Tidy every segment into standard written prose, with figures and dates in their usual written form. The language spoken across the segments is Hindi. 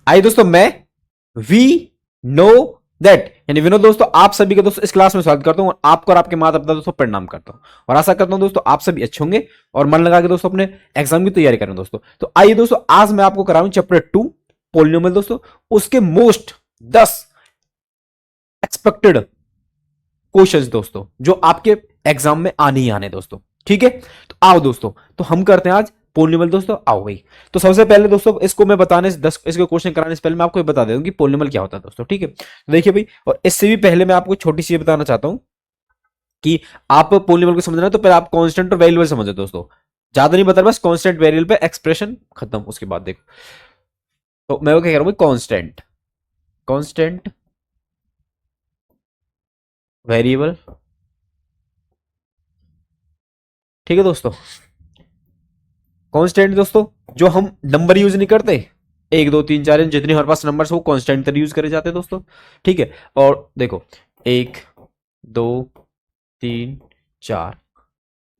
आइए दोस्तों, मैं वी नो दैट यानी विनोद दोस्तों आप सभी का दोस्तों इस क्लास में स्वागत करता हूं और आपको और आपके माता पिता दोस्तों प्रणाम करता हूं और आशा करता हूं दोस्तों आप सभी अच्छे होंगे और मन लगा के दोस्तों अपने एग्जाम की तैयारी करें दोस्तों। तो आइए दोस्तों, आज मैं आपको कराऊं चैप्टर 2 पोलिनोमियल दोस्तों, उसके मोस्ट 10 एक्सपेक्टेड क्वेश्चंस दोस्तों जो आपके एग्जाम में आने ही आने दोस्तों। ठीक है, तो आओ दोस्तों, तो हम करते हैं आज पोलिनोमियल दोस्तों। आओ भाई, तो सबसे पहले दोस्तों इसको मैं बताने से 10 इसके क्वेश्चन कराने से पहले मैं आपको ये बता देता हूं कि पोलिनोमियल क्या होता है दोस्तों। ठीक है, तो देखिए भाई, और इससे भी पहले मैं आपको छोटी सी बताना चाहता हूं कि आप पोलिनोमियल को समझना है तो पहले आप कांस्टेंट और वेरिएबल समझो दोस्तों। ज्यादा नहीं बता रहा, बस कांस्टेंट वेरिएबल पे एक्सप्रेशन खत्म, उसके बाद देखो। तो मैं वो क्या कह रहा हूं, कांस्टेंट कांस्टेंट वेरिएबल। ठीक है दोस्तों, कांस्टेंट दोस्तों जो हम नंबर यूज नहीं करते, 1 2 3 4 जितने हमारे पास नंबर वो कांस्टेंट तरह यूज करे जाते हैं दोस्तों। ठीक है, और देखो 1 2 3 4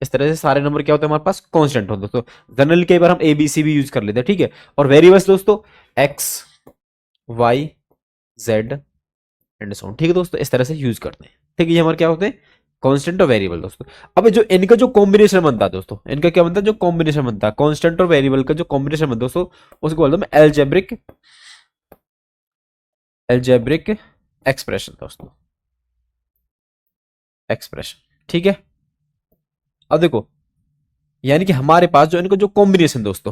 इस तरह से सारे नंबर क्या होते हैं हमारे पास, कांस्टेंट होते हैं दोस्तों। जनरली कई बार हम ABC भी यूज कर लेते हैं। ठीक है, और वेरिएबल्स दोस्तों X Y Z and so on. ठीक है दोस्तों, इस तरह से यूज करते हैं। ठीक है, ये हमारे क्या होते हैं, कांस्टेंट और वेरिएबल दोस्तों। अब जो इनका जो कॉम्बिनेशन बनता है दोस्तों, इनका क्या बनता है, जो कॉम्बिनेशन बनता है कांस्टेंट और वेरिएबल का जो कॉम्बिनेशन बनता है दोस्तों, उसको बोलते हैं मैं एल्जेब्रिक एल्जेब्रिक एक्सप्रेशन दोस्तों, एक्सप्रेशन। ठीक है, अब देखो, यानी कि हमारे पास जो इनका जो कॉम्बिनेशन दोस्तों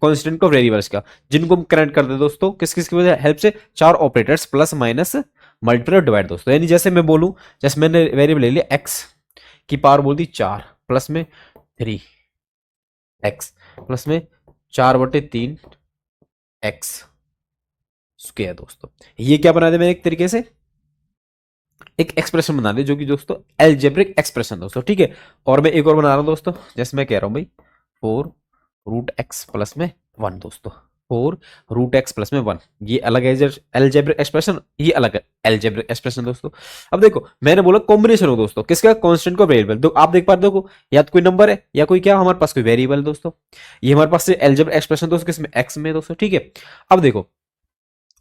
कांस्टेंट और वेरिएबल्स का, जिनको हम कनेक्ट करते हैं दोस्तों किस किस की वजह हेल्प से, चार ऑपरेटर्स प्लस माइनस मल्टीप्लाई और डिवाइड दोस्तों। यानी जैसे मैं बोलूं, जैसे मैंने वेरिएबल ले लिया एक्स की पावर बोल दी 4 प्लस में 3 एक्स प्लस में 4/3 एक्स स्क्वायर दोस्तों। ये क्या बना दे मैंने एक तरीके से एक एक्सप्रेशन बना दे जो कि दोस्तों एल्जेब्रिक एक्सप्रेशन दोस्तों। ठीक है, और मैं एक और बना रहा हूं दोस्तों, जैसे मैं कह रहा हूं भाई 4 √x प्लस में 1 दोस्तों, 4 √x प्लस में 1। ये अलग एल्जेब्रिक एक्सप्रेशन, ये अलग एल्जेब्रिक एक्सप्रेशन दोस्तों। अब देखो मैंने बोला कॉम्बिनेशन हो दोस्तों किसका, कांस्टेंट को वेरिएबल। तो आप देख पा रहे देखो, या तो कोई नंबर है या कोई क्या हमारे पास कोई वेरिएबल दोस्तों। ये हमारे पास एल्जेब्रिक एक्सप्रेशन दोस्तों किसमें, एक्स में दोस्तों। ठीक है, अब देखो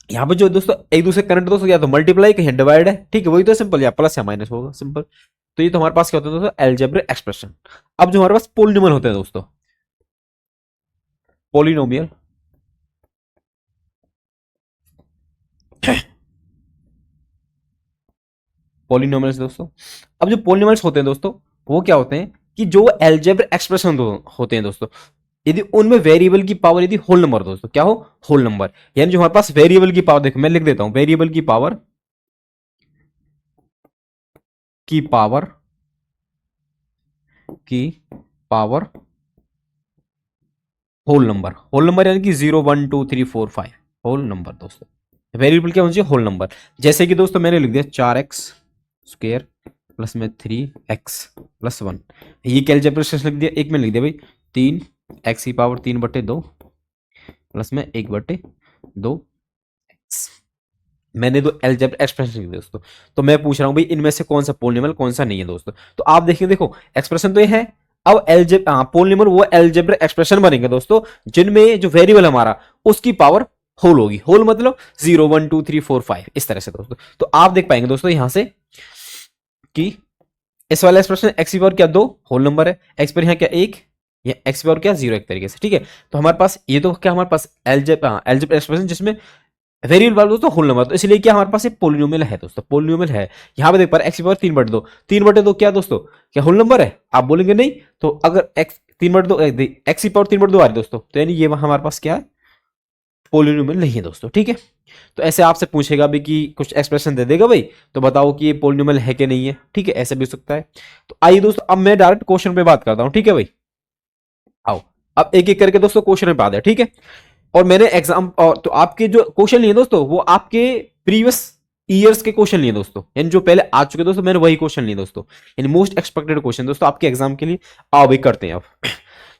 यहाँ पे जो दोस्तों एक दूसरे करंट दोस्तों या तो मल्टीप्लाई कहीं डिवाइड है। ठीक है, वही तो सिंपल, या प्लस या माइनस होगा सिंपल। तो ये तो हमारे पास क्या होता है दोस्तों, एल्जेब्रिक एक्सप्रेशन। अब जो हमारे पास पोलिनोमियल होते हैं दोस्तों, पोलिनोमियल पोलिनोमियल्स दोस्तों। अब जो पोलिनोमियल्स होते हैं दोस्तों, वो क्या होते हैं कि जो एल्जेब्रिक एक्सप्रेशन होते हैं दोस्तों, यदि उनमें वेरिएबल की पावर यदि होल नंबर दोस्तों, क्या हो, होल नंबर। यानी जो हमारे पास वेरिएबल की पावर, देखो मैं लिख देता हूं, वेरिएबल की पावर की पावर होल नंबर यानी कि 0 1 2 3 4 5 होल नंबर दोस्तों। वेरिएबल क्या होना चाहिए, होल नंबर। जैसे कि दोस्तों मैंने लिख दिया 4x स्क्वायर प्लस में 3x प्लस 1। ये क्या एल्जेब्रिक लिख दिया, एक में लिख दिया भाई 3x की पावर 3/2 प्लस में 1/2 x। मैंने दो एल्जेब्रिक एक्सप्रेशन लिख दिया दोस्तों। तो मैं पूछ रहा हूं भाई इनमें से कौन सा पोलिनोमियल कौन सा नहीं है दोस्तों। तो आप देखिए, देखो एक्सप्रेशन तो ये है। अब पोलिनोमियल वो एल्जेब्रिक एक्सप्रेशन बनेंगे दोस्तों जिनमें जो वेरिएबल हमारा उसकी पावर होल होगी। होल मतलब 0 1 2 3 4 5 इस तरह से दोस्तों। तो आप देख पाएंगे दोस्तों यहां से कि इस वाला एक्सप्रेशन एक्स की पावर क्या 2 होल नंबर है, एक्स पर यहाँ क्या 1 या एक्स की पावर क्या 0 एक तरीके से। ठीक है, तो हमारे पास ये तो क्या हमारे पास एल्जेब्रिक एक्सप्रेशन जिसमें वेरिएबल वाला दोस्तों होल नंबर। तो इसलिए क्या हमारे पास एक पोलिनोमियल है दोस्तों, पोलिनोमियल है। यहाँ पे देख पा रहे एक्स की पावर 3/2, 3/2 क्या दोस्तों, क्या होल नंबर है, आप बोलेंगे नहीं। तो अगर एक्स 3/2 एक्स की पावर 3/2 आ रही दोस्तों, तो यानी ये हमारे पास क्या है, पोलिनोमियल नहीं है दोस्तों। ठीक है, तो ऐसे आपसे पूछेगा भी कि कुछ एक्सप्रेशन दे देगा भाई, तो बताओ कि ये पोलिनोमियल है कि नहीं है। ठीक है, ऐसे भी हो सकता है। तो आइए दोस्तों, अब मैं डायरेक्ट क्वेश्चन पे बात करता हूँ। ठीक है भाई, आओ अब एक एक करके दोस्तों क्वेश्चन पे बात है। ठीक है, और मैंने एग्जाम और तो आपके जो क्वेश्चन लिए दोस्तों वो आपके प्रीवियस ईयर्स के क्वेश्चन लिए दोस्तों, यानी जो पहले आ चुके दोस्तों मैंने वही क्वेश्चन लिए दोस्तों, यानी मोस्ट एक्सपेक्टेड क्वेश्चन दोस्तों आपके एग्जाम के लिए। आओ भाई करते हैं अब।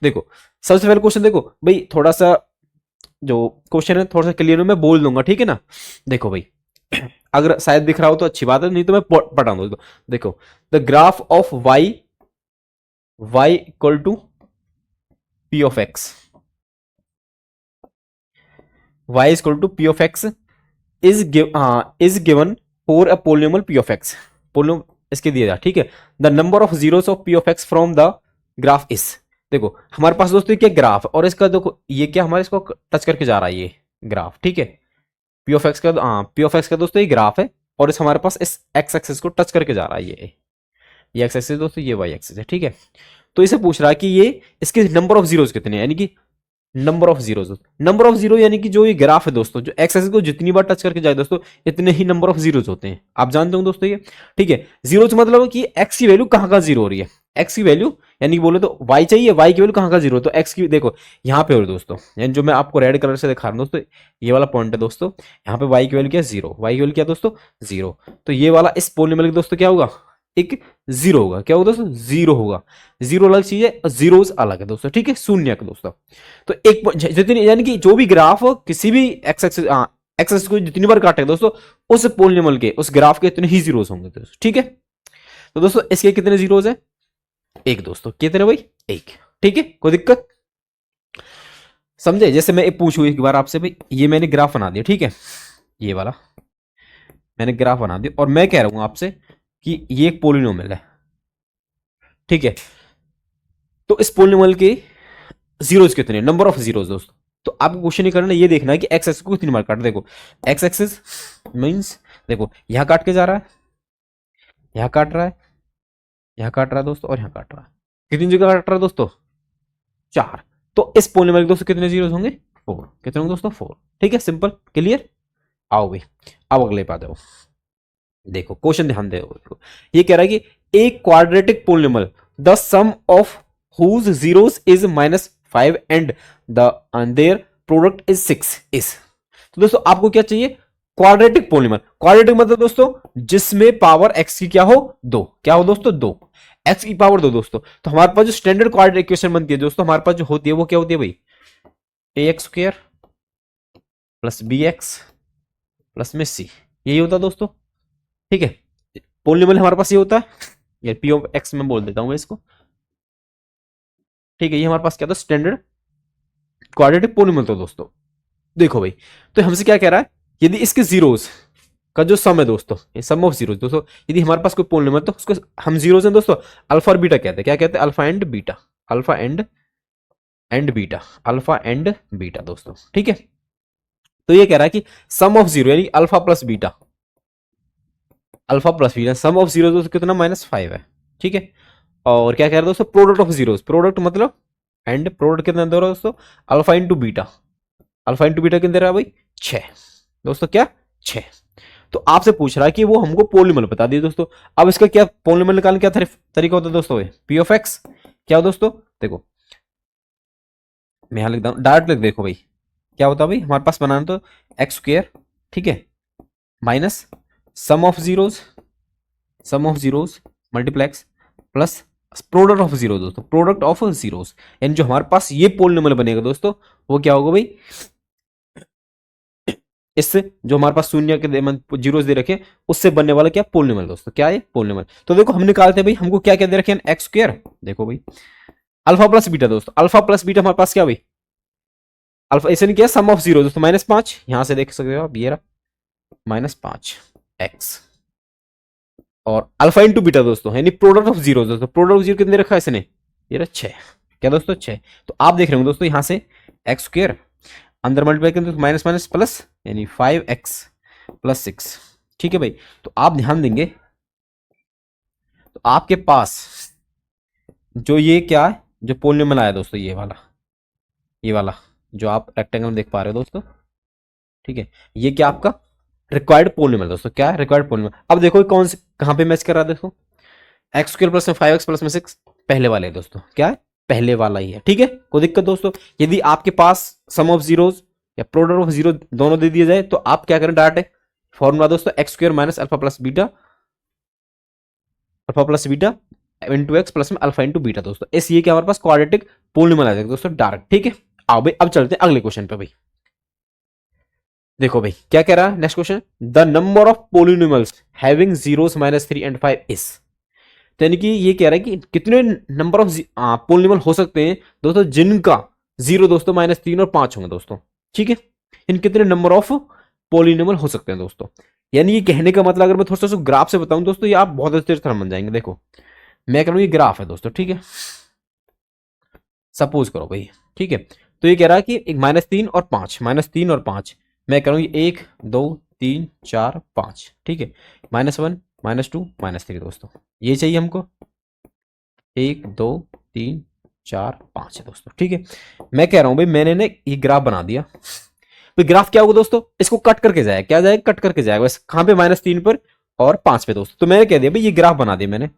देखो सबसे पहले क्वेश्चन देखो भाई, थोड़ा सा जो क्वेश्चन है थोड़ा सा क्लियर मैं बोल दूंगा। ठीक है ना, देखो भाई अगर शायद दिख रहा हो तो अच्छी बात है, नहीं तो मैं पढ़ा दूँ। देखो the graph of y equal to p of x। y is equal to P of x is given for a polynomial p of x. Polynomial इसके दिया जाए, ठीक है। The number of zeros of p of x from the graph is, देखो हमारे पास दोस्तों क्या ग्राफ है, और इसका देखो ये क्या हमारे इसको टच करके जा रहा है ये ग्राफ, ठीक है। पी ऑफ एक्स का पी ऑफ एक्स का दोस्तों ये ग्राफ है, और इस हमारे पास इस एक्स एक्सिस को टच करके जा रहा है ये एक्स एक्सिस दोस्तों, ये वाई एक्सिस है, ठीक है। तो इसे पूछ रहा है कि ये इसके नंबर ऑफ जीरोस कितने हैं, यानी कि number of zeros, number of zero यानी कि जो ये ग्राफ है दोस्तों, जो एक्स एक्सिस को जितनी बार टच करके जाए दोस्तों, इतने ही नंबर ऑफ जीरोस होते हैं, आप जानते हो दोस्तों ये, ठीक है। जीरोस मतलब कि एक्स की वैल्यू कहाँ कहाँ जीरो हो रही है, एक्स की वैल्यू यानी बोले तो वाई चाहिए, वाई की वैल्यू कहाँ कहाँ जीरो, तो एक्स की देखो यहाँ पे हो रही दोस्तों, यानी जो मैं आपको रेड कलर से दिखा रहा हूँ दोस्तों, ये वाला पॉइंट है दोस्तों, यहाँ पे वाई की वैल्यू क्या है, जीरो, वाई की वैल्यू क्या है दोस्तों, जीरो। तो ये वाला इस पोलिनोमियल दोस्तों क्या होगा, एक जीरो होगा, क्या होगा दोस्तों, जीरो होगा। जीरो अलग चीज है, जीरोस अलग है दोस्तों, ठीक है, शून्य का दोस्तों। तो एक जितनी यानी कि जो भी ग्राफ किसी भी एक्स एक्सिस को जितनी बार काटेगा दोस्तों, उस पोलिनोमियल के उस ग्राफ के इतने ही जीरोस होंगे दोस्तों, ठीक है। तो दोस्तों इसके कितने जीरोस है, एक दोस्तों, कितने भाई, एक, ठीक है, कोई दिक्कत समझे। जैसे मैं पूछूं एक बार आपसे भाई, ये मैंने ग्राफ बना दिया, ठीक है, ये वाला मैंने ग्राफ बना दिया, और मैं कह रहा हूं आपसे कि ये एक पोलिनोमियल है, ठीक है। तो इस पोलिनोमियल के जीरोस कितने, नंबर ऑफ जीरोस दोस्तों। तो आपको क्वेश्चन ये करना है, ये देखना है कि एक्स एक्सिस को कितनी बार काट, देखो एक्स एक्सिस मींस देखो यहां काट के जा रहा है, यहां काट रहा है, यहां काट रहा है दोस्तों, और यहां काट रहा है, कितनी जगह काट रहा है दोस्तों, चार। तो इस पोलिनोमियल के दोस्तों कितने जीरोस होंगे, फोर, कितने होंगे दोस्तों, फोर, ठीक है, सिंपल क्लियर। आओ भाई अब अगले पे आ जाओ, देखो क्वेश्चन ध्यान दे, देखो ये कह रहा है कि एक quadratic polynomial the sum of whose zeros is -5 and their product is 6 is, तो दोस्तों आपको क्या चाहिए, क्वाड्रेटिक पोलिनोमियल। क्वाड्रेटिक मतलब दोस्तों जिसमें पावर x की क्या हो, दो, क्या हो दोस्तों, दो, x की पावर दो दोस्तों। तो हमारे पास जो स्टैंडर्ड क्वाड्रेटिक इक्वेशन बनती है दोस्तों, हमारे पास जो होती है वो क्या होती है भाई, ax square plus bx plus में c, यही होता है दोस्तों, ठीक है। पोलिनोमियल हमारे पास ये होता है, ये पी ऑफ एक्स में बोल देता हूं इसको, ठीक है। ये हमारे पास क्या था, स्टैंडर्ड क्वाड्रेटिक पोलिनोमियल तो दोस्तों। देखो भाई, तो हमसे क्या कह रहा है, यदि इसके जीरोस का जो सम है दोस्तों, ये सम ऑफ जीरोस दोस्तों, यदि हमारे पास कोई पोलिनोमियल तो उसको हम जीरोस हैं दोस्तों, अल्फा और बीटा कहते हैं, क्या कहते हैं, alpha and beta, alpha and beta, alpha and beta दोस्तों, ठीक है। तो ये कह रहा है कि सम ऑफ जीरो यानी alpha plus beta, alpha plus beta some of zero दोस्तों कितना, -5 है, ठीक है। और क्या कह रहे हैं दोस्तों, प्रोडक्ट ऑफ जीरोस, प्रोडक्ट मतलब एंड प्रोडक्ट कितना दे रहा है दोस्तों, alpha into beta, alpha into beta कितना दे रहा है भाई, 6 दोस्तों, क्या 6। तो आपसे पूछ रहा है कि वो हमको पोलिनोमियल बता दिए दोस्तों। अब इसका क्या पोलिनोमियल निकालने क्या तरीका होता है दोस्तों, पी ऑफ एक्स क्या हो दोस्तों, देखो मैं यहां लिखता हूं, डायरेक्ट लिख, देखो भाई क्या होता है भाई, हमारे पास बनाना तो एक्स स्क्वायर, ठीक है, minus sum of zeros multiplex plus product of zero दोस्तों, प्रोडक्ट ऑफ जीरोस, यानी जो हमारे पास ये पोलिनोमियल बनेगा दोस्तों, वो क्या होगा भाई, इससे जो हमारे पास शून्य के जीरोस दे रखे उससे बनने वाला क्या पोलिनोमियल दोस्तों, क्या है पोलिनोमियल। तो देखो हम निकालते हैं भाई, हमको क्या क्या दे रखे हैं, एक्स स्क्वायर, देखो भाई अल्फा प्लस बीटा दोस्तों, अल्फा प्लस बीटा हमारे पास क्या भाई, अल्फा ऐसे नहीं किया, सम ऑफ जीरो दोस्तों -5, यहां से देख सकते हो आप, ये रहा -5 एक्स, और अल्फा इंटू बीटा दोस्तों यानी प्रोडक्ट ऑफ जीरो दोस्तों, प्रोडक्ट ऑफ जीरो कितने रखा है इसने, ये रहा 6, क्या दोस्तों 6। तो आप देख रहे हो दोस्तों यहां से एक्स स्क्वायर अंदर मल्टीप्लाई करें तो माइनस माइनस प्लस यानी 5x प्लस 6, ठीक है भाई। तो आप ध्यान देंगे तो आपके पास जो ये क्या है, जो पोलिनोमियल आया दोस्तों, ये वाला जो आप रेक्टेंगल में देख पा रहे हो दोस्तों, ठीक है, ये क्या आपका रिक्वायर्ड पोलिनोमियल दोस्तों, क्या है रिक्वायर्ड पोलिनोमियल। अब देखो कौन से कहां पे मैच कर रहा है, देखो एक्स स्क्वायर प्लस में 5x प्लस में 6, पहले वाले दोस्तों, क्या है पहले वाला ही है, ठीक है, कोई दिक्कत दोस्तों। यदि आपके पास सम ऑफ जीरोस या प्रोडक्ट ऑफ जीरो दोनों दे दिए जाए तो आप क्या करें, डायरेक्ट फॉर्मूला दोस्तों x square minus alpha plus beta into x plus में अल्फा इंटू बीटा दोस्तों, इस ये क्या हमारे पास क्वाड्रेटिक पोलिनोमियल आ जाएगा दोस्तों डायरेक्ट, ठीक है। आओ भाई अब चलते हैं अगले क्वेश्चन पे भाई, देखो भाई क्या कह रहा है next question, the number of polynomials having zeros -3 and 5 is, तो यानी कि ये कह रहा है कि कितने नंबर ऑफ पोलिनोमियल हो सकते हैं दोस्तों जिनका जीरो दोस्तों -3 और 5 होंगे दोस्तों, ठीक है। इन कितने नंबर ऑफ पॉलिनोमियल हो सकते हैं दोस्तों। यानी ये कहने का मतलब अगर मैं थोड़ा सा ग्राफ से बताऊं दोस्तों, ये आप बहुत अच्छे से समझ जाएंगे। देखो मैं कह रहा हूं ये ग्राफ है दोस्तों, ठीक है, सपोज करो भाई, ठीक है। तो ये कह रहा है कि एक -3 और 5, -3 और 5, मैं कह रहा हूं ये 1 2 3 4 5, ठीक है, -1 -2 -3 दोस्तों, ये चाहिए हमको 1 2 3 4 5 है दोस्तों, ठीक है। मैं कह रहा हूं भाई मैंने ना ये ग्राफ बना दिया। तो ग्राफ क्या होगा दोस्तों, इसको कट करके जाएगा, क्या जाएगा, कट करके जाएगा, बस कहां पे, -3 पर और 5 पे दोस्तों। तो मैंने कह दिया भाई ये ग्राफ बना दिया मैंने,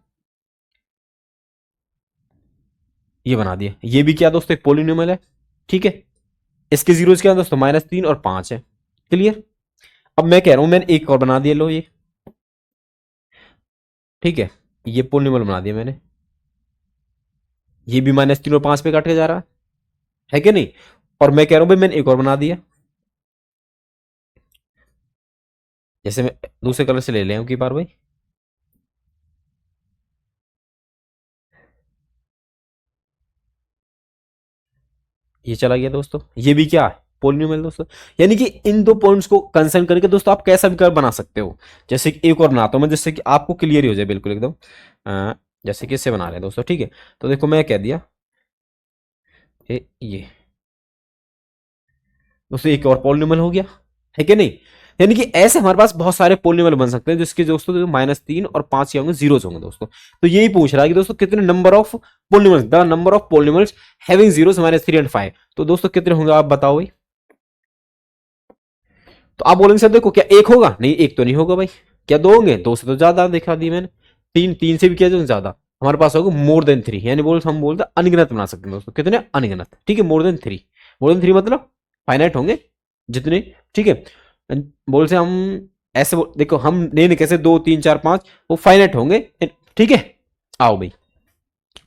ये बना दिया। ये भी क्या दोस्तों, एक पोलिनोमियल है, ठीक है। इसके जीरोस क्या है दोस्तों, -3 और 5 है, क्लियर। अब मैं कह रहा हूं मैंने एक और बना दिया, लो ये, ठीक है, ये पोलिनोमियल बना दिया मैंने, ये भी -3 और 5 पे काट के जा रहा है कि नहीं। और मैं कह रहा हूं भाई मैंने एक और बना दिया, जैसे मैं दूसरे कलर से ले ले की बार भाई, ये चला गया दोस्तों, ये भी क्या है, पोलिनोमियल दोस्तों। यानी कि इन दो पॉइंट्स को कंसर्न करके दोस्तों आप कैसा भी कर्व बना सकते हो। जैसे कि एक और बनाता हूं मैं, जिससे कि आपको क्लियर ही हो जाए बिल्कुल एकदम। जैसे कि इससे बना रहे हैं दोस्तों, ठीक है। तो देखो मैं कह दिया ये दोस्तों एक और पोलिनोमियल हो गया, है कि नहीं। यानी कि ऐसे हमारे पास बहुत सारे पोलिनोमियल बन सकते हैं जिसके दोस्तों -3 और 5 होंगे, जीरोस होंगे दोस्तों। तो यही पूछ रहा है कि दोस्तों कितने number of polynomials, the number of polynomials having zeros -3 और 5, तो दोस्तों कितने होंगे आप बताओ भाई। तो आप बोलेंगे सर देखो क्या एक होगा, नहीं एक तो नहीं होगा भाई, क्या दो होंगे, दो से तो ज्यादा दिखा दी मैंने, तीन, तीन से भी क्या ज्यादा, हमारे पास होगा मोर देन 3, यानी हम बोलते हैं अनगिनत बना सकते हैं दोस्तों, कितने अनगिनत, ठीक है, मोर देन 3, मोर देन 3 मतलब फाइनाइट होंगे जितने, ठीक है। बोल से हम ऐसे देखो हम नहीं कैसे 2 3 4 5 वो फाइनाइट होंगे, ठीक है। आओ भाई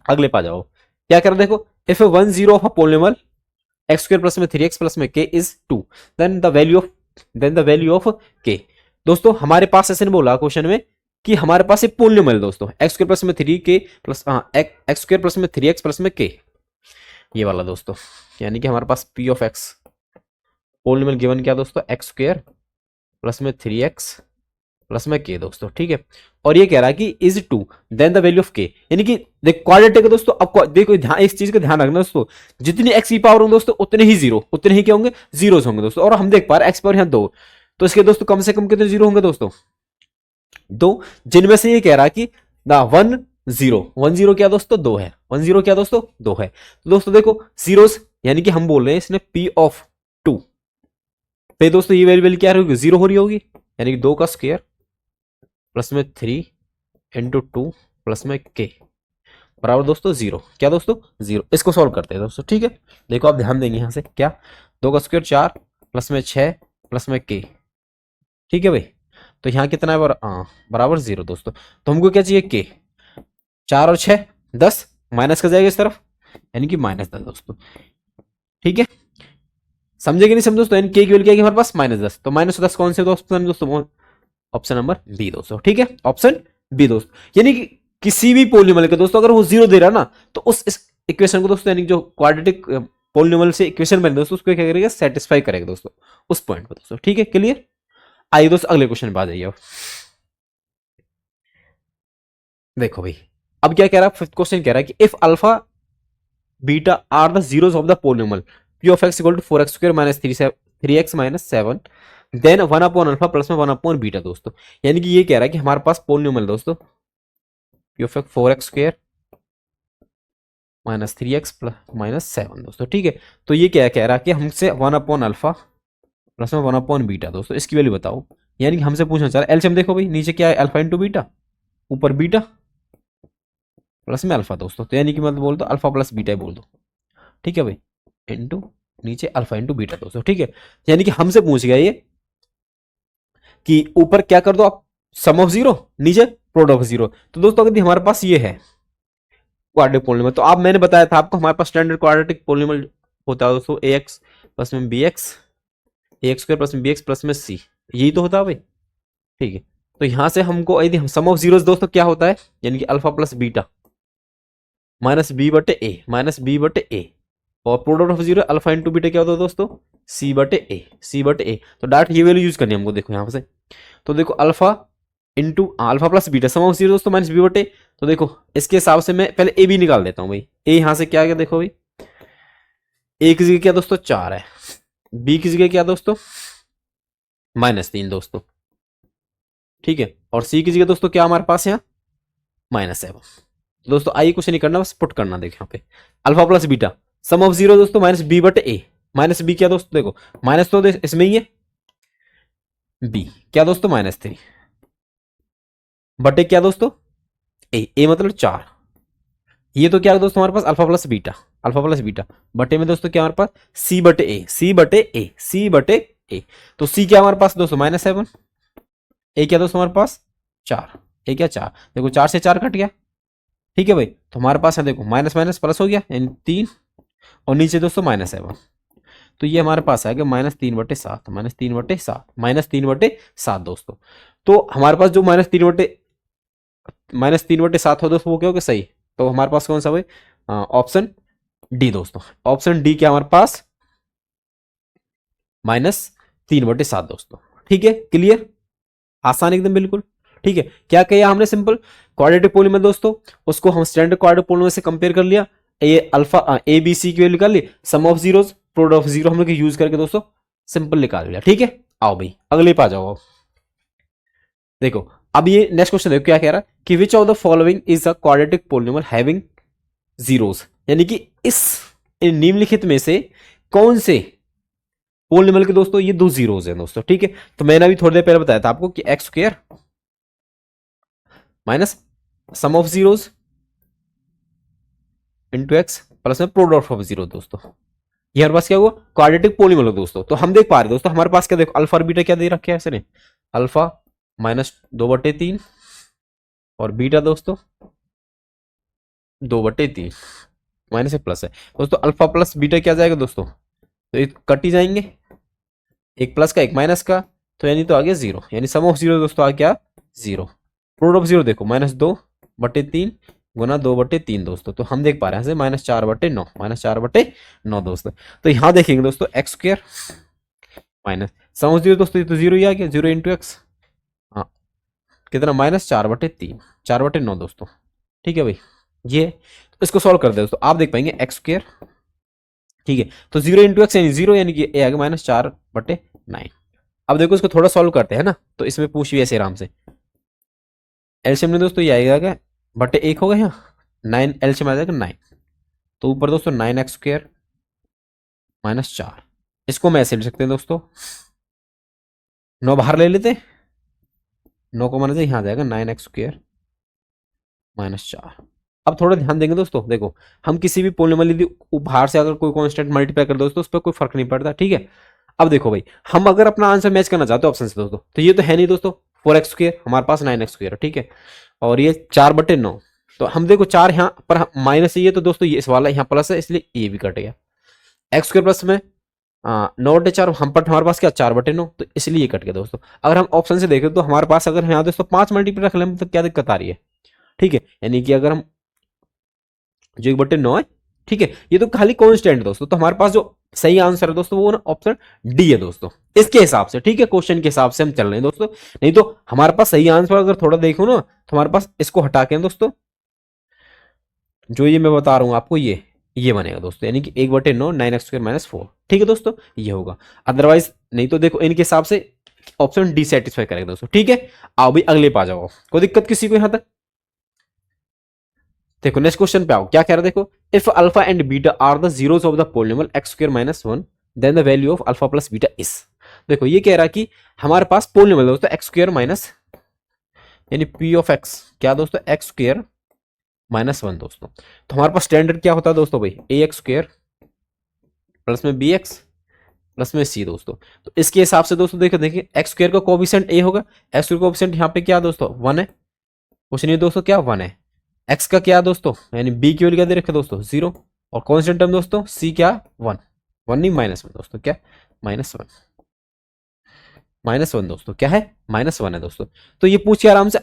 अगले पा जाओ, क्या कर देखो, if 1 0 of a polynomial x² plus में 3x प्लस में k is 2, then the value of k। दोस्तों हमारे पास ऐसे नहीं बोला क्वेश्चन में कि हमारे पास एक पोलिनोमियल दोस्तों x² प्लस में 3k प्लस x² प्लस में 3x प्लस में k, ये वाला दोस्तों। यानी कि हमारे पास p of x polynomial given क्या दोस्तों, x² प्लस में 3x प्लस में k दोस्तों, ठीक है। और ये कह रहा है कि is 2, then the value of k, यानी कि देख क्वाड्रेटिक दोस्तों। अब देखो ध्यान, इस चीज का ध्यान रखना दोस्तों, जितनी x की पावर होंगे दोस्तों उतने ही जीरो, उतने ही क्या होंगे, जीरोस होंगे दोस्तों। और हम देख पा रहे हैं x पावर यहाँ 2, तो इसके दोस्तों कम से कम कितने जीरो होंगे दोस्तों, 2, जिनमें से ये कह रहा है कि द 1 0 क्या दोस्तों, 2 है, 1 0 क्या दोस्तों, 2 है। तो दोस्तों देखो जीरोस, यानी कि हम बोल रहे हैं इसने p ऑफ 2 पे दोस्तों ये वैल्यू क्या होगी, 0 हो रही होगी, यानी कि 2 का स्क्वायर प्लस में 3 इंटू 2 प्लस में k बराबर दोस्तों 0, क्या दोस्तों 0। इसको सॉल्व करते हैं दोस्तों, ठीक है। देखो आप ध्यान देंगे यहां से, क्या 2 का स्क्वायर 4 प्लस में 6 प्लस में k, ठीक है भाई। तो यहाँ कितना है बराबर 0 दोस्तों। तो हमको क्या चाहिए, k, 4 और 6 10, माइनस का जाएगा इस तरफ, यानी कि -10 दोस्तों, ठीक है। समझे कि नहीं समझे दोस्तों, यानी k की वैल्यू क्या है हमारे पास -10, तो -10 कौन से दोस्तों, ऑप्शन नंबर बी दोस्तों, ठीक है, ऑप्शन बी दोस्तों। यानी कि किसी भी पोलिनोमियल के दोस्तों अगर वो 0 दे रहा ना, तो उस इस इक्वेशन को दोस्तों, यानी जो क्वाड्रेटिक पोलिनोमियल से इक्वेशन बने दोस्तों, उसको क्या करेगा, सेटिस्फाई करेगा दोस्तों उस पॉइंट पर दोस्तों, ठीक है, क्लियर। आइए दोस्तों अगले क्वेश्चन पे आ जाइए। देखो भाई अब क्या कह रहा है, फिफ्थ क्वेश्चन कह रहा है कि if alpha beta are the zeros of the polynomial p of x equal to 4x square minus 3x minus 7, then 1 upon alpha plus में 1 अपॉन बीटा दोस्तों। यानी कि ये कह रहा है कि हमारे पास पोलिनोमियल दोस्तों p of x 4x square minus 3x plus minus 7 दोस्तों, ठीक है। तो ये क्या कह रहा है कि हमसे 1 अपॉन अल्फा प्लस में 1 अपॉन बीटा दोस्तों, इसकी वैल्यू बताओ। यानी कि हमसे पूछना चाह रहा है एलसीएम, देखो भाई नीचे क्या है, अल्फा इंटू बीटा, ऊपर बीटा प्लस में अल्फा दोस्तों। तो यानी कि मतलब बोल दो अल्फा प्लस बीटा बोल दो, ठीक है भाई, इंटू नीचे अल्फा इंटू बीटा दोस्तों, ठीक है। यानी कि हमसे पूछ गया ये कि ऊपर क्या कर दो आप, सम ऑफ जीरो, नीचे प्रोडक्ट ऑफ जीरो। तो दोस्तों अगर हमारे पास ये है क्वाड्रेटिक पोलिनोमियल, तो आप मैंने बताया था आपको हमारे पास स्टैंडर्ड क्वाड्रेटिक पोलिनोमियल होता है दोस्तों, ए एक्स प्लस में बी एक्स, ए एक्स स्क्वायर प्लस में बी एक्स प्लस में सी, यही तो होता है भाई, ठीक है। तो यहां से हमको यदि हम सम ऑफ जीरोस दोस्तों क्या होता है, यानी कि alpha plus beta minus B बटे ए, माइनस बी बटे ए, और product of zero alpha into beta क्या होता है दोस्तों, सी बटे ए, सी बटे ए। तो डायरेक्ट ये वैल्यू यूज करनी है हमको, देखो यहाँ से। तो देखो alpha into alpha plus beta some of zero दोस्तों माइनस बी बटे। तो देखो इसके हिसाब से मैं पहले ए भी निकाल देता हूँ भाई। ए यहाँ से क्या आ गया देखो भाई, ए की जगह क्या दोस्तों 4 है, बी की जगह क्या दोस्तों -3 दोस्तों, ठीक है। और सी की जगह दोस्तों क्या हमारे पास यहाँ -7 दोस्तों। आइए कुछ नहीं करना, बस पुट करना। देखो यहाँ पे alpha plus beta some of zero दोस्तों माइनस बी बटे ए, माइनस बी क्या दोस्तों देखो माइनस तो इसमें ही है, बी क्या दोस्तों -3 बटे क्या दोस्तों ए मतलब 4। ये तो क्या है दोस्तों हमारे पास alpha plus beta, alpha plus beta बटे में दोस्तों क्या हमारे पास सी बटे ए, सी बटे ए, सी बटे ए। तो सी क्या हमारे पास दोस्तों -7, ए क्या दोस्तों हमारे पास 4, ए क्या 4, देखो 4 से 4 कट गया, ठीक है भाई। तो हमारे पास है देखो माइनस माइनस प्लस हो गया यानी 3, और नीचे दोस्तों -7। तो ये हमारे पास आएगा -3/7, -3/7, -3/7 दोस्तों। तो हमारे पास जो -3/7 हो दोस्तों वो क्या हो गया सही। तो हमारे पास कौन सा भाई ऑप्शन डी दोस्तों, ऑप्शन डी क्या हमारे पास -3/7 दोस्तों, ठीक है। क्लियर, आसान एकदम बिल्कुल, ठीक है। क्या किया हमने सिंपल क्वाड्रेटिक पॉलीमर दोस्तों, उसको हम स्टैंडर्ड क्वाड्रेटिक पॉलीमर से कंपेयर कर लिया, ए अल्फा ए बी सी की वैल्यू निकाल ली, sum of zeros product of zero हम लोग यूज करके दोस्तों सिंपल निकाल लिया, ठीक है। आओ भाई अगले पे आ जाओ। देखो अब ये नेक्स्ट क्वेश्चन देखो क्या कह रहा है कि which of the following is a quadratic polynomial having zeros, यानी कि इस निम्नलिखित में से कौन से पॉलीनोमियल के दोस्तों ये 2 जीरोस हैं दोस्तों, ठीक है। तो मैंने अभी थोड़ी देर पहले बताया था आपको कि x square minus sum of zeros into x plus में प्रोडक्ट ऑफ जीरो दोस्तों, ये हमारे पास क्या हुआ क्वाड्रेटिक पॉलीनोमियल दोस्तों। तो हम देख पा रहे दोस्तों हमारे पास क्या देखो अल्फा और बीटा क्या दे रखे हैं ऐसे ने, अल्फा -2/3 और बीटा दोस्तों 2/3 माइनस एक प्लस है दोस्तों। अल्फा प्लस बीटा क्या जाएगा दोस्तों, तो ये कट ही जाएंगे, एक प्लस का एक माइनस का, तो यानी तो आ गया 0, यानी सम ऑफ जीरो दोस्तों आ गया 0। प्रोडक्ट ऑफ जीरो देखो -2/3 गुना 2/3 दोस्तों। तो हम देख पा रहे हैं -4/9, -4/9 दोस्तों। तो यहां देखेंगे दोस्तों x square minus sum of zero दोस्तों, ये तो 0 ही आ गया, 0 इंटू एक्स, हाँ कितना -4/3, 4/9 दोस्तों, ठीक है भाई। ये तो इसको सॉल्व कर दे दोस्तों, आप देख पाएंगे एक्स स्क्वायर, ठीक है। तो 0 इंटू एक्स यानी 0, यानी कि ए आ गया -4/9। अब देखो इसको थोड़ा सॉल्व करते हैं ना, तो इसमें पूछ भी ऐसे आराम से एलसीएम में दोस्तों ये आएगा क्या बटे 1 होगा यहाँ 9, एलसीएम आ जाएगा 9। तो ऊपर दोस्तों 9x² -4, इसको हम ऐसे ले सकते हैं दोस्तों, 9 बाहर ले लेते, 9 को माना यहाँ आ जाएगा 9x² -4। अब थोड़ा ध्यान देंगे दोस्तों, देखो हम किसी भी पॉलीनोमियल यदि बाहर से अगर कोई कांस्टेंट मल्टीप्लाई कर दो दोस्तों उस पर कोई फर्क नहीं पड़ता, ठीक है। अब देखो भाई हम अगर अपना आंसर मैच करना चाहते हो ऑप्शन से दोस्तों, तो ये तो है नहीं दोस्तों 4x², हमारे पास 9x², ठीक है। और ये 4/9, तो हम देखो 4 यहाँ पर माइनस ये, तो दोस्तों ये इस वाला यहाँ प्लस है इसलिए ये भी कट गया, x² प्लस में 9/4 हम पर हमारे पास क्या 4/9, तो इसलिए ये कट गया दोस्तों। अगर हम ऑप्शन से देखें तो हमारे पास अगर यहाँ दोस्तों 5 मल्टीप्लाई रख लें तो क्या दिक्कत आ रही है, ठीक है। यानी कि अगर हम जो 1/9 है, ठीक है, ये तो खाली कॉन्स्टेंट है दोस्तों। तो हमारे पास जो सही आंसर है दोस्तों वो ना ऑप्शन डी है दोस्तों, इसके हिसाब से, ठीक है, क्वेश्चन के हिसाब से हम चल रहे हैं दोस्तों। नहीं तो हमारे पास सही आंसर अगर थोड़ा देखो ना तो हमारे पास इसको हटा के दोस्तों जो ये मैं बता रहा हूं आपको ये बनेगा दोस्तों, यानी कि 1/9 9x² -4, ठीक है दोस्तों, ये होगा। अदरवाइज नहीं तो देखो इनके हिसाब से ऑप्शन डी सेटिस्फाई करेगा दोस्तों, ठीक है। आओ भाई अगले पे आ जाओ, कोई दिक्कत किसी को यहां तक। देखो नेक्स्ट क्वेश्चन पे आओ, क्या कह रहा है देखो, if alpha and beta are the zeros of the polynomial x² -1 then the value of alpha plus beta is. देखो ये कह रहा है कि हमारे पास पॉलीनोमियल दोस्तों x² माइनस यानी p ऑफ x क्या दोस्तों x² -1 दोस्तों। तो हमारे पास स्टैंडर्ड क्या होता है दोस्तों भाई ax² प्लस में bx प्लस में c दोस्तों। तो इसके हिसाब से दोस्तों देखो देखिए x² का कोएफिशिएंट a होगा, x² का कोएफिशिएंट यहाँ पे क्या दोस्तों 1 है, कुछ नहीं दोस्तों क्या 1 है। x का क्या दोस्तों यानी b की वैल्यू क्या दे रखे दोस्तों 0, और कांस्टेंट टर्म दोस्तों c क्या 1 नहीं -1 दोस्तों, क्या -1 दोस्तों, क्या है -1 है दोस्तों। तो ये पूछिए आराम से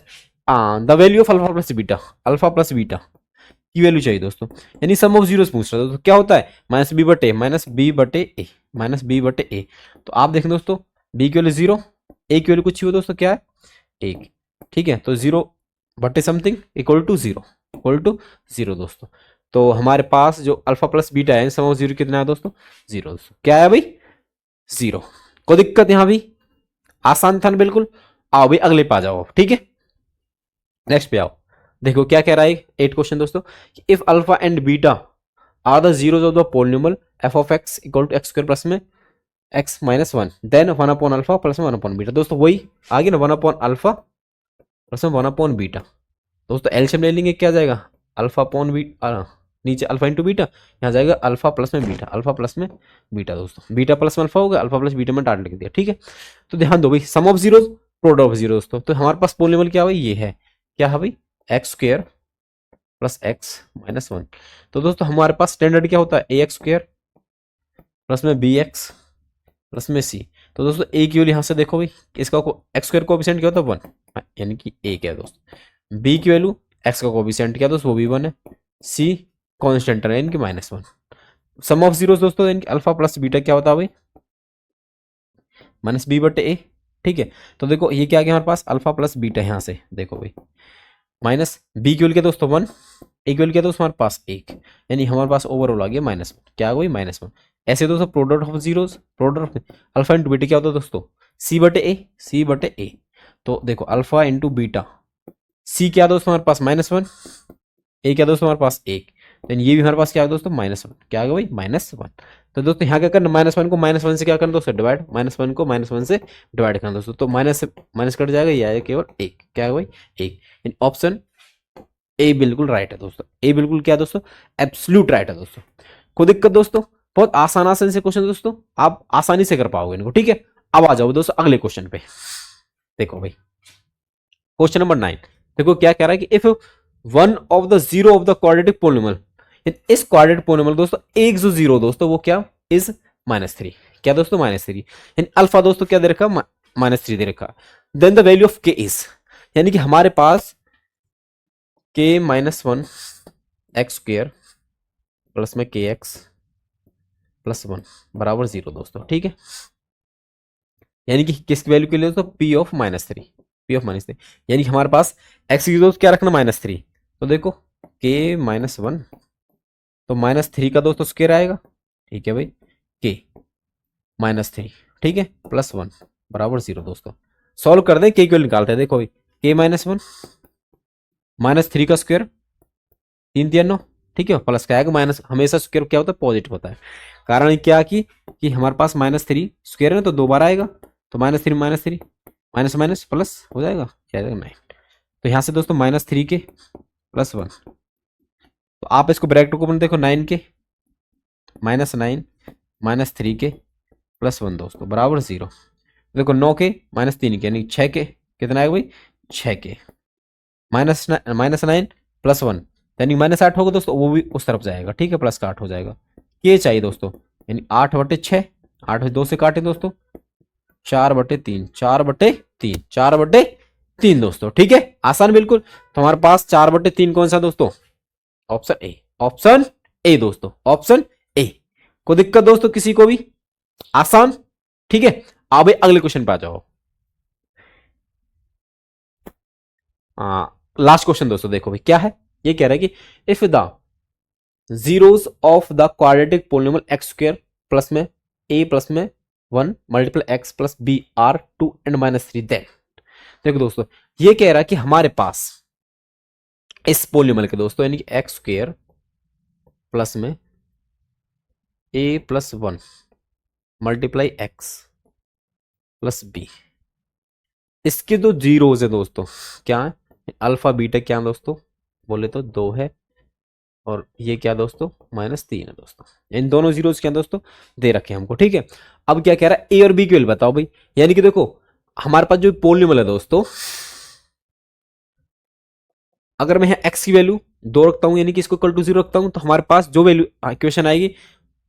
the value of alpha plus beta की वैल्यू चाहिए दोस्तों, यानी सम ऑफ जीरोस पूछ रहा था। तो क्या होता है माइनस बी बटे माइनस बी बटे ए, माइनस बी बटे ए। तो आप देखें दोस्तों बी की वैल्यू जीरो, ए की वैल्यू कुछ ही हो दोस्तों, क्या है एक, ठीक है। तो जीरो बटे something equal to zero, equal to zero दोस्तों। तो हमारे पास जो अल्फा प्लस बीटा है सम ऑफ जीरो कितना है दोस्तों, जीरो दोस्तों। क्या है भाई, जीरो। कोई दिक्कत यहां भी, आसान था ना बिल्कुल। आओ भाई अगले पे आ जाओ, ठीक है, नेक्स्ट पे आओ। देखो क्या कह रहा है एट क्वेश्चन दोस्तों, if alpha and beta are the zeros of the polynomial f of x equal to x square plus में x minus one, then one upon alpha plus में वन अपॉन बीटा। दोस्तों वही आगे ना, वन अपॉन अल्फा प्लस में वन अपॉन बीटा। दोस्तों एलसीएम ले लेंगे, क्या जाएगा अल्फा अपॉन बीटा, नीचे अल्फा इंटू बीटा, यहाँ जाएगा अल्फा प्लस में बीटा, अल्फा प्लस में बीटा दोस्तों, बीटा प्लस में अल्फा होगा, अल्फा प्लस बीटा में डाट लिख दिया, ठीक है। तो ध्यान दो भाई, sum of zeros product of zero दोस्तों। तो हमारे पास पोलिनोमियल क्या है, ये है क्या है भाई, x square plus x minus one. तो दोस्तों हमारे पास स्टैंडर्ड क्या होता है, ए एक्स स्क्वायर प्लस में बी एक्स प्लस में सी। तो दोस्तों ए की वैल्यू यहाँ से देखो भाई, इसका एक्स स्क्वायर कोएफिशिएंट क्या होता है वन, यानी कि ए क्या है दोस्तों, बी की वैल्यू एक्स का कोएफिशिएंट क्या है दोस्तों, वो भी वन है, सी कांस्टेंट है यानी कि minus one. Sum of zeros दोस्तों यानी कि अल्फा प्लस बीटा क्या होता है भाई, माइनस बी बटे ए, ठीक है। तो देखो ये क्या आ गया हमारे पास, अल्फा प्लस बीटा, यहाँ से देखो भाई माइनस बी की वैल्यू क्या दोस्तों वन, ए की वैल्यू क्या दोस्तों हमारे पास एक, यानी हमारे पास ओवरऑल आ गया माइनस वन, क्या आ गई माइनस वन। ऐसे दोस्तों product of zeros, product of alpha into beta क्या होता है दोस्तों, सी बटे ए, सी बटे ए। तो देखो अल्फा इंटू बीटा, सी क्या दोस्तों हमारे पास माइनस वन, ए क्या दोस्तों हमारे पास एक, देन ये भी हमारे पास क्या है दोस्तों माइनस वन, क्या आ गया भाई माइनस वन। तो दोस्तों यहाँ क्या करना, माइनस वन को माइनस वन से क्या करना दोस्तों डिवाइड, माइनस वन को माइनस वन से डिवाइड करना दोस्तों। तो माइनस से माइनस कट जाएगा, ये आएगा केवल एक, क्या है भाई एक। ऑप्शन ए बिल्कुल राइट है दोस्तों, ए बिल्कुल क्या है दोस्तों, एब्सोल्यूट राइट है दोस्तों। कोई दिक्कत दोस्तों, बहुत आसान आसान से क्वेश्चन दोस्तों, आप आसानी से कर पाओगे इनको, ठीक है। अब आ जाओ दोस्तों अगले क्वेश्चन पे। देखो भाई क्वेश्चन नंबर 9, देखो क्या कह रहा है कि if one of the zero of the quadratic polynomial, इस क्वाड्रेटिक पोलिनोमियल दोस्तों एक जो जीरो दोस्तों वो क्या इज माइनस थ्री, क्या दोस्तों माइनस थ्री, यानी अल्फा दोस्तों क्या दे रखा माइनस थ्री दे रखा, देन द वैल्यू ऑफ के इज, यानी कि हमारे पास के minus one x square plus में के एक्स प्लस वन बराबर जीरो दोस्तों, ठीक है। यानी कि किसकी वैल्यू के लिए दोस्तों, P of minus three, P of minus three, यानी कि हमारे पास एक्स की दोस्त क्या रखना माइनस थ्री। तो देखो के माइनस वन, तो माइनस थ्री का दोस्तों स्क्वायर आएगा, ठीक है भाई, के माइनस थ्री, ठीक है, प्लस वन बराबर जीरो दोस्तों। सॉल्व कर दें, के की वैल्यू निकालते हैं। देखो भाई के माइनस वन माइनस थ्री का स्क्वायर तीन तीन नौ, ठीक है, प्लस का आएगा माइनस, हमेशा स्क्वायर क्या होता है पॉजिटिव होता है। कारण क्या कि हमारे पास माइनस थ्री स्क्वायर है तो दो बार आएगा, तो minus three minus minus plus हो जाएगा, क्या आएगा नाइन। तो यहाँ से दोस्तों माइनस थ्री के प्लस वन, तो आप इसको ब्रैकेट को देखो, नाइन के माइनस नाइन माइनस थ्री के प्लस वन दोस्तों बराबर जीरो। देखो नौ के माइनस तीन के यानी छः के, कितना आएगा भाई छः के, माइनस नाइन प्लस वन यानी माइनस आठ होगा दोस्तों, वो भी उस तरफ जाएगा, ठीक है, प्लस का आठ हो जाएगा। ये चाहिए दोस्तों, यानी आठ बटे छः, आठ दो से काटे दोस्तों, चार बटे तीन, चार बटे तीन, चार बटे तीन दोस्तों, ठीक है, आसान बिल्कुल। तो हमारे पास चार बटे तीन कौन सा दोस्तों, ऑप्शन ए, ऑप्शन ए दोस्तों, ऑप्शन ए। कोई दिक्कत दोस्तों किसी को भी, आसान, ठीक है। अब भाई अगले क्वेश्चन पे आ जाओ। लास्ट क्वेश्चन दोस्तों, देखो भाई क्या है, ये कह रहा है कि if the zeros of the quadratic polynomial X square plus में ए प्लस में one multiple X plus B are two and minus three, then देखो दोस्तों ये कह रहा है कि हमारे पास इस पोलिनोमियल के दोस्तों यानी कि एक्स स्क्वायर प्लस में ए plus one multiply x plus b, इसके दो जीरोज है दोस्तों, क्या है अल्फा बीटा, क्या है दोस्तों बोले तो दो है, और ये क्या दोस्तों माइनस तीन है दोस्तों, इन दोनों जीरोस क्या दोस्तों दे रखे हैं हमको, ठीक है। अब क्या कह रहा है ए और बी की वैल्यू बताओ भाई, यानी कि देखो हमारे पास जो पोलिनोमियल है दोस्तों, अगर मैं एक्स की वैल्यू दो रखता हूं यानी कि इसको इक्वल टू जीरो रखता हूं, तो हमारे पास जो वैल्यू इक्वेशन आएगी,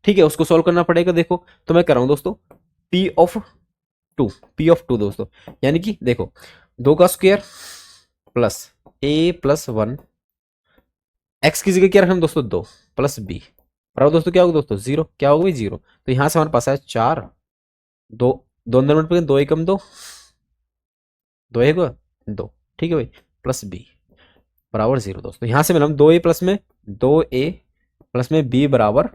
ठीक है, उसको सॉल्व करना पड़ेगा। देखो तो मैं कर रहा हूं दोस्तों P of two, P of two दोस्तों, यानी कि देखो दो का square plus A plus one X की जगह क्या रखना दोस्तों 2 प्लस बी बराबर दोस्तों क्या होगा दोस्तों 0, क्या होगा भाई 0। तो यहां से हमारे पास है 4, 2 2 अंदर मिनट पे 2 एकम 2, 2 एक 2, ठीक है भाई, प्लस बी बराबर 0 दोस्तों। यहां से मिला 2a प्लस में 2a प्लस में b बराबर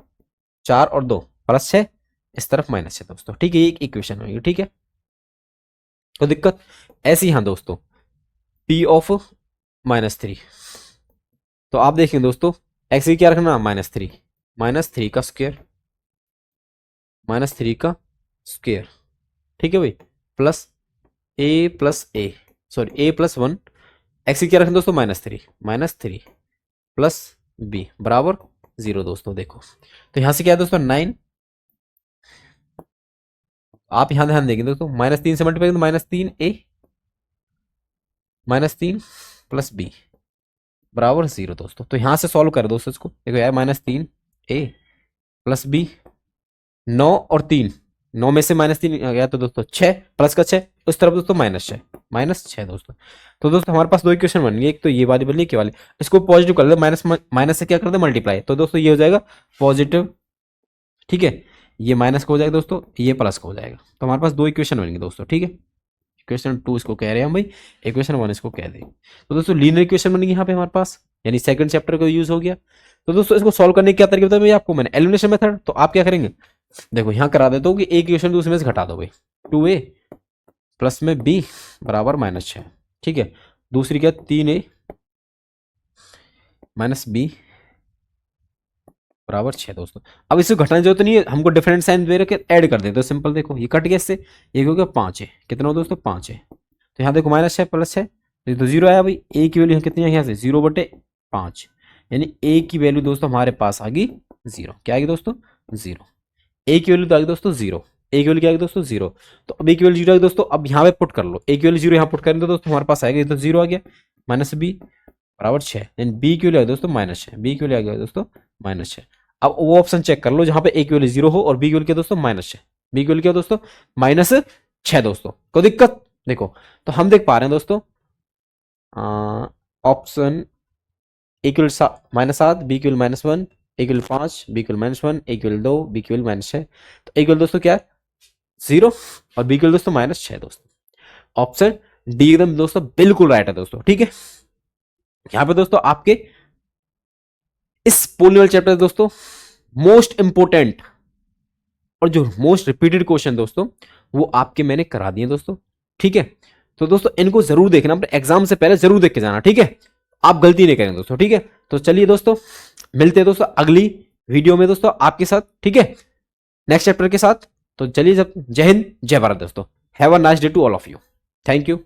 4 और 2 प्लस 6, इस तरफ माइनस 6 दोस्तों, ठीक है, ये एक इक्वेशन होगी, ठीक है। तो दिक्कत ऐसी यहां दोस्तों p ऑफ -3, तो आप देखेंगे दोस्तों एक्स की क्या रखना -3, -3 का स्क्वायर, -3 का स्क्वायर, ठीक है भाई, plus a sorry a+1, x की क्या रखना दोस्तों -3 प्लस b बराबर 0 दोस्तों। देखो तो यहां से क्या है दोस्तों 9, आप यहां ध्यान देंगे दोस्तों -3 से मल्टीप्लाई तो -3a -3 प्लस b बराबर 0 दोस्तों। तो यहां से सॉल्व कर दोस्तों इसको, देखो यार -3a प्लस b, 9 और 3, 9 में से -3 आ गया तो दोस्तों 6 प्लस का 6, उस तरफ दोस्तों -6 दोस्तों। तो दोस्तों हमारे पास दो इक्वेशन बन गई, एक तो ये वाली बनी, क्या वाली, इसको पॉजिटिव कर दे, माइनस से क्या कर दे मल्टीप्लाई, तो दोस्तों ये हो जाएगा पॉजिटिव, ठीक है, ये माइनस का हो जाएगा दोस्तों, ये प्लस का हो जाएगा। तो हमारे पास दो इक्वेशन बनेंगे दोस्तों, ठीक है। इक्वेशन 2 इसको कह रहे हैं हम भाई, इक्वेशन 1 इसको कह देंगे। तो दोस्तों लीनियर इक्वेशन बनेगी यहाँ पे हमारे पास, यानी सेकंड चैप्टर का यूज हो गया। तो दोस्तों इसको सॉल्व करने के क्या तरीके बताया आपको मैंने, एलिमिनेशन मेथड। तो आप क्या करेंगे, देखो यहाँ करा देता हूँ कि एक इक्वेशन दूसरे में से घटा दो भाई, 2a प्लस में b बराबर -6, ठीक है। दूसरी क्या 3a माइनस b बराबर 6 दोस्तों। अब इसको घटाने की जरूरत नहीं है, हमको डिफरेंट साइन दे रखे ऐड कर देते, तो सिंपल देखो ये कट गया इससे, ये हो गया 5 है, कितना हो दोस्तों 5 है। तो यहाँ देखो -6 प्लस 6 तो 0 आया भाई, a की वैल्यू कितनी है यहाँ से 0/5, यानी a की वैल्यू दोस्तों हमारे पास आ गई 0, क्या आ गई दोस्तों 0, a की वैल्यू तो आ गई दोस्तों 0, a की वैल्यू क्या आ गई दोस्तों 0। तो अब a की वैल्यू 0 आ गई दोस्तों, अब यहाँ पे पुट कर लो, a की वैल्यू 0 यहाँ पुट करेंगे तो दोस्तों हमारे पास आएगा, तो 0 आ गया -b बराबर 6, यानी b की वैल्यू आ गई दोस्तों -6, b की वैल्यू आ गया दोस्तों -6। अब वो ऑप्शन चेक कर लो जहां पे a की वैल्यू 0 हो और b की वैल्यू क्या दोस्तों -6, b की वैल्यू क्या दोस्तों -6 दोस्तों। कोई दिक्कत देखो, तो हम देख पा रहे हैं दोस्तों ऑप्शन a की वैल्यू -7, b की वैल्यू -1, a की वैल्यू 5, b की वैल्यू -1, a की वैल्यू 2, b की वैल्यू -6, तो a की वैल्यू दोस्तों क्या है 0 और b की वैल्यू दोस्तों -6 दोस्तों। ऑप्शन डी एकदम दोस्तों बिल्कुल राइट है दोस्तों, ठीक है। यहां पे दोस्तों आपके इस पोलिनोमियल चैप्टर दोस्तों मोस्ट इंपोर्टेंट और जो मोस्ट रिपीटेड क्वेश्चन दोस्तों वो आपके मैंने करा दिए दोस्तों, ठीक है। तो दोस्तों इनको जरूर देखना, अपने एग्जाम से पहले जरूर देख के जाना, ठीक है, आप गलती नहीं करेंगे दोस्तों, ठीक है। तो चलिए दोस्तों मिलते हैं दोस्तों अगली वीडियो में दोस्तों आपके साथ, ठीक है, नेक्स्ट चैप्टर के साथ। तो चलिए जब जय हिंद जय भारत दोस्तों, have a nice day to all of you, thank you.